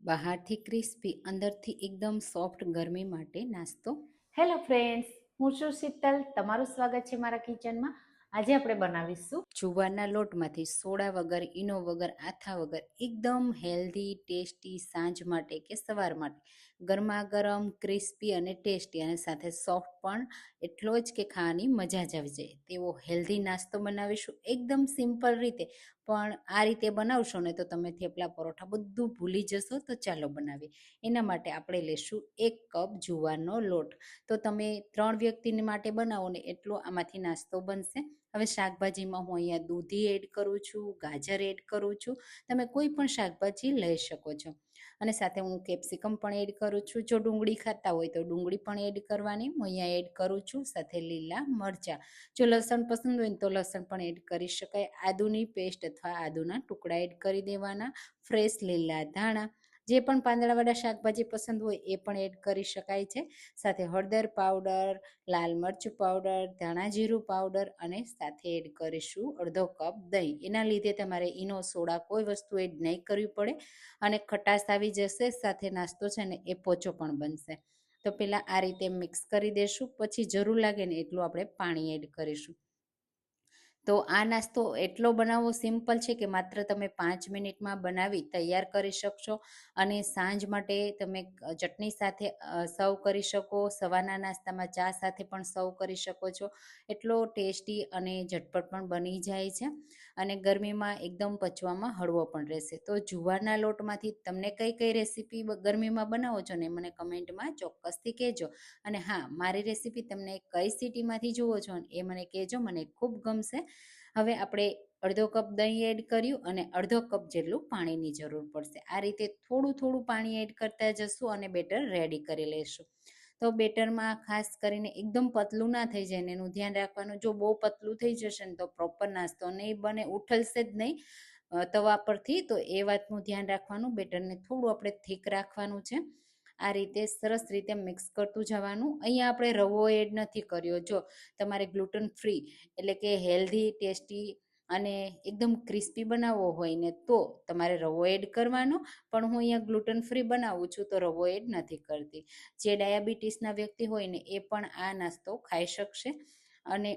બહારથી ક્રિસ્પી અંદરથી એકદમ સોફ્ટ ગરમી માટે નાસ્તો. હેલો ફ્રેન્ડ્સ, હું છું શીતલ. તમારું સ્વાગત છે મારા કિચનમાં. આજે આપણે બનાવીશું જુવારના લોટમાંથી સોડા વગર, ઈનો વગર, આથા વગર એકદમ હેલ્ધી ટેસ્ટી સાંજ માટે કે સવાર માટે ગરમા ગરમ ક્રિસ્પી અને ટેસ્ટી અને સાથે સોફ્ટ પણ એટલો જ કે ખાવાની મજા જ આવી જાય તેવો હેલ્ધી નાસ્તો બનાવીશું એકદમ સિમ્પલ રીતે. પણ આ રીતે બનાવશો ને તો તમે થેપલા પરોઠા બધું ભૂલી જશો. તો ચાલો બનાવીએ. એના માટે આપણે લેશું 1 કપ જુવારનો લોટ. તો તમે 3 વ્યક્તિને માટે બનાવો ને એટલો આમાંથી નાસ્તો બનશે. હવે શાકભાજીમાં હું અહીંયા દૂધી એડ કરું છું, ગાજર એડ કરું છું. તમે કોઈ પણ શાકભાજી લઈ શકો છો. અને સાથે હું કેપ્સિકમ પણ એડ કરું છું. જો ડુંગળી ખાતા હોય તો ડુંગળી પણ એડ કરવાની. હું અહીંયા એડ કરું છું સાથે લીલા મરચાં. જો લસણ પસંદ હોય ને તો લસણ પણ એડ કરી શકાય. આદુની પેસ્ટ અથવા આદુના ટુકડા એડ કરી દેવાના. ફ્રેશ લીલા ધાણા, જે પણ પાંદડાવાળા શાકભાજી પસંદ હોય એ પણ એડ કરી શકાય છે. સાથે હળદર પાવડર, લાલ મરચું પાવડર, ધાણા જીરું પાવડર અને સાથે એડ કરીશું અડધો કપ દહીં. એના લીધે તમારે ઈનો સોડા કોઈ વસ્તુ એડ નહીં કરવી પડે અને ખટાશ આવી જશે. સાથે નાસ્તો છે ને એ પોચો પણ બનશે. તો પહેલાં આ રીતે મિક્સ કરી દેશું. પછી જરૂર લાગે ને એટલું આપણે પાણી એડ કરીશું. તો આ નાસ્તો એટલો બનાવવો સિમ્પલ છે કે માત્ર તમે 5 મિનિટમાં બનાવી તૈયાર કરી શકશો. અને સાંજ માટે તમે ચટણી સાથે સર્વ કરી શકો. સવારના નાસ્તામાં ચા સાથે પણ સર્વ કરી શકો છો. એટલો ટેસ્ટી અને ઝટપટ પણ બની જાય છે અને ગરમીમાં એકદમ પચવામાં હળવો પણ રહેશે. તો જુવારના લોટમાંથી તમને કઈ કઈ રેસીપી ગરમીમાં બનાવો છો ને મને કમેન્ટમાં ચોક્કસથી કહેજો. અને હા, મારી રેસીપી તમને કઈ સિટીમાંથી જુઓ છો એ મને કહેજો, મને ખૂબ ગમશે. હવે આપણે અડધો કપ દહીં એડ કર્યું અને અડધો કપ જેટલું પાણીની જરૂર પડશે. આ રીતે થોડું થોડું પાણી એડ કરતા જશું અને બેટર રેડી કરી લઈશું. તો બેટરમાં ખાસ કરીને એકદમ પતલું ના થઈ જાય ને એનું ધ્યાન રાખવાનું. જો બહુ પતલું થઈ જશે ને તો પ્રોપર નાસ્તો નહીં બને, ઉઠલશે જ નહીં તવા પરથી. તો એ વાતનું ધ્યાન રાખવાનું. બેટરને થોડું આપણે થીક રાખવાનું છે. આ રીતે સરસ રીતે મિક્સ કરતું જવાનું. અહીંયા આપણે રવો એડ નથી કર્યો. જો તમારે ગ્લુટન ફ્રી એટલે કે હેલ્ધી ટેસ્ટી અને એકદમ ક્રિસ્પી બનાવવો હોય ને તો તમારે રવો એડ કરવાનો. પણ હું અહીંયા ગ્લુટન ફ્રી બનાવું છું તો રવો એડ નથી કરતી. જે ડાયાબિટીસના વ્યક્તિ હોય ને એ પણ આ નાસ્તો ખાઈ શકશે. અને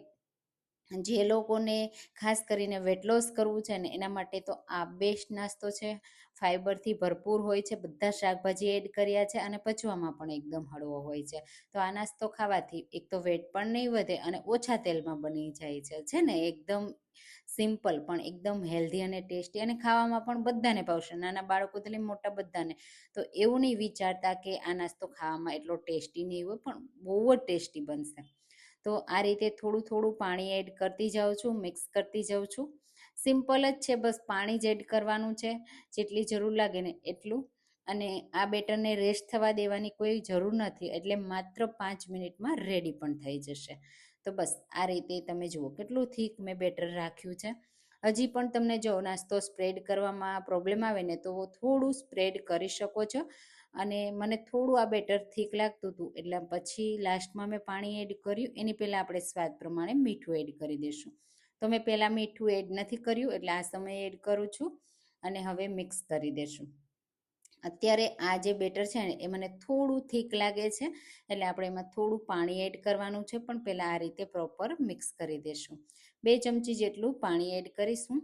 જે લોકોને ખાસ કરીને વેટ લોસ કરવું છે ને એના માટે તો આ બેસ્ટ નાસ્તો છે. ફાઈબરથી ભરપૂર હોય છે, બધા શાકભાજી એડ કર્યા છે અને પચવામાં પણ એકદમ હળવો હોય છે. તો આ નાસ્તો ખાવાથી એક તો વેટ પણ નહીં વધે અને ઓછા તેલમાં બની જાય છે ને એકદમ સિમ્પલ પણ એકદમ હેલ્ધી અને ટેસ્ટી અને ખાવામાં પણ બધાને ભાવશે, નાના બાળકોથી લઈને મોટા બધાને. તો એવું નહીં વિચારતા કે આ નાસ્તો ખાવામાં એટલો ટેસ્ટી નહીં હોય, પણ બહુ જ ટેસ્ટી બનશે. તો આ રીતે થોડું થોડું પાણી એડ કરતી જાઉં છું, મિક્સ કરતી જાઉં છું. સિમ્પલ જ છે, બસ પાણી જ એડ કરવાનું છે જેટલી જરૂર લાગે ને એટલું. અને આ બેટરને રેસ્ટ થવા દેવાની કોઈ જરૂર નથી, એટલે માત્ર 5 મિનિટમાં રેડી પણ થઈ જશે. તો બસ આ રીતે તમે જુઓ કેટલું થીક મેં બેટર રાખ્યું છે. હજી પણ તમને જો નાસ્તો સ્પ્રેડ કરવામાં પ્રોબ્લેમ આવે ને તો થોડું સ્પ્રેડ કરી શકો છો. અને મને થોડું આ બેટર થીક લાગતું હતું એટલે પછી લાસ્ટમાં મેં પાણી એડ કર્યું. એની પહેલાં આપણે સ્વાદ પ્રમાણે મીઠું એડ કરી દઈશું. તો મેં પહેલાં મીઠું એડ નથી કર્યું એટલે આ સમયે એડ કરું છું. અને હવે મિક્સ કરી દઈશું. અત્યારે આ જે બેટર છે ને એ મને થોડું થીક લાગે છે એટલે આપણે એમાં થોડું પાણી એડ કરવાનું છે. પણ પહેલાં આ રીતે પ્રોપર મિક્સ કરી દઈશું. 2 ચમચી જેટલું પાણી એડ કરીશું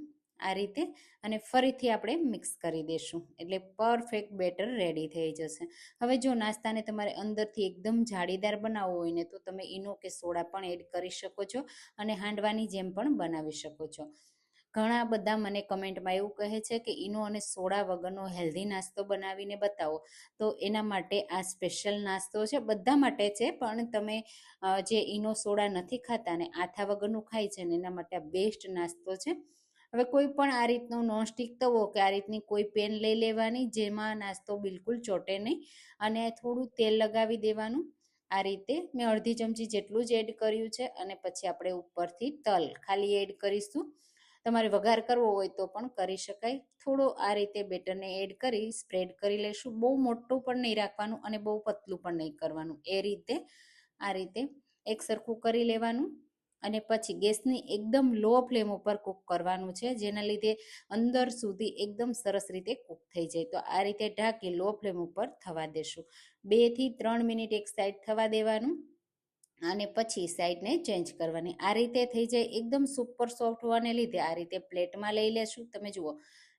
આ રીતે અને ફરીથી આપણે મિક્સ કરી દઈશું એટલે પરફેક્ટ બેટર રેડી થઈ જશે. હવે જો નાસ્તાને તમારે અંદરથી એકદમ જાળીદાર બનાવવો હોય ને તો તમે ઈનો કે સોડા પણ એડ કરી શકો છો અને હાંડવાની જેમ પણ બનાવી શકો છો. ઘણા બધા મને કમેન્ટમાં એવું કહે છે કે ઈનો અને સોડા વગરનો હેલ્ધી નાસ્તો બનાવીને બતાવો. તો એના માટે આ સ્પેશિયલ નાસ્તો છે, બધા માટે છે. પણ તમે જે ઈનો સોડા નથી ખાતા ને આથા વગરનું ખાય છે ને એના માટે આ બેસ્ટ નાસ્તો છે. હવે કોઈ પણ આ રીતનો નોનસ્ટિક તવો કે આ રીતની કોઈ પેન લઈ લેવાની જેમાં નાસ્તો બિલકુલ ચોટે નહીં અને થોડું તેલ લગાવી દેવાનું. આ રીતે મેં અડધી ચમચી જેટલું જ એડ કર્યું છે અને પછી આપણે ઉપરથી તલ ખાલી એડ કરીશું. તમારે વઘાર કરવો હોય તો પણ કરી શકાય. થોડો આ રીતે બેટરને એડ કરી સ્પ્રેડ કરી લઈશું. બહુ મોટું પણ નહીં રાખવાનું અને બહુ પતલું પણ નહીં કરવાનું. એ રીતે આ રીતે એક સરખું કરી લેવાનું. અને પછી ગેસની એકદમ લો ફ્લેમ ઉપર કૂક કરવાનું છે, જેના લીધે અંદર સુધી એકદમ સરસ રીતે કૂક થઈ જાય. તો આ રીતે ઢાંકી લો ફ્લેમ ઉપર થવા દેશું. 2 થી 3 મિનિટ એક સાઈડ થવા દેવાનું અને પછી સાઈડને ચેન્જ કરવાની. આ રીતે થઈ જાય એકદમ સુપર સોફ્ટ હોવાને લીધે આ રીતે પ્લેટમાં લઈ લેશું. તમે જુઓ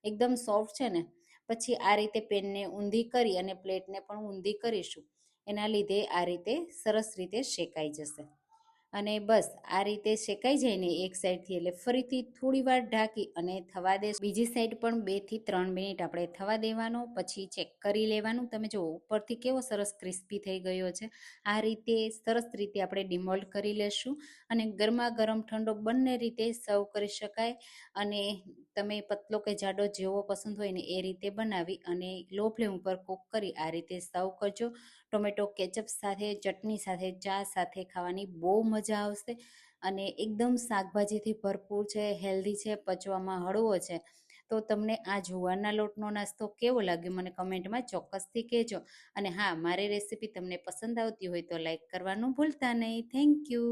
એકદમ સોફ્ટ છે ને. પછી આ રીતે પેનને ઊંધી કરી અને પ્લેટને પણ ઊંધી કરીશું. એના લીધે આ રીતે સરસ રીતે શેકાઈ જશે. અને બસ આ રીતે શેકાઈ જાય ને એક સાઈડથી, એટલે ફરીથી થોડી વાર ઢાંકી અને થવા દે. બીજી સાઈડ પણ 2 થી 3 મિનિટ આપણે થવા દેવાનો. પછી ચેક કરી લેવાનું. તમે જુઓ ઉપરથી કેવો સરસ ક્રિસ્પી થઈ ગયો છે. આ રીતે સરસ રીતે આપણે ડિમોલ્ડ કરી લેશું અને ગરમા ગરમ ઠંડો બંને રીતે સર્વ કરી શકાય. અને તમે પતલો કે જાડો જેવો પસંદ હોય ને એ રીતે બનાવી અને લો ફ્લેમ ઉપર કૂક કરી આ રીતે સર્વ કરજો. ટોમેટો કેચઅપ સાથે, ચટણી સાથે, ચા સાથે ખાવાની બહુ મજા આવશે. અને એકદમ શાકભાજીથી ભરપૂર છે, હેલ્ધી છે, પચવામાં હળવો છે. તો તમને આ જુવારના લોટનો નાસ્તો કેવો લાગ્યો મને કમેન્ટમાં ચોક્કસથી કહેજો. અને હા, મારી રેસીપી તમને પસંદ આવતી હોય તો લાઈક કરવાનું ભૂલતા નહીં. Thank you.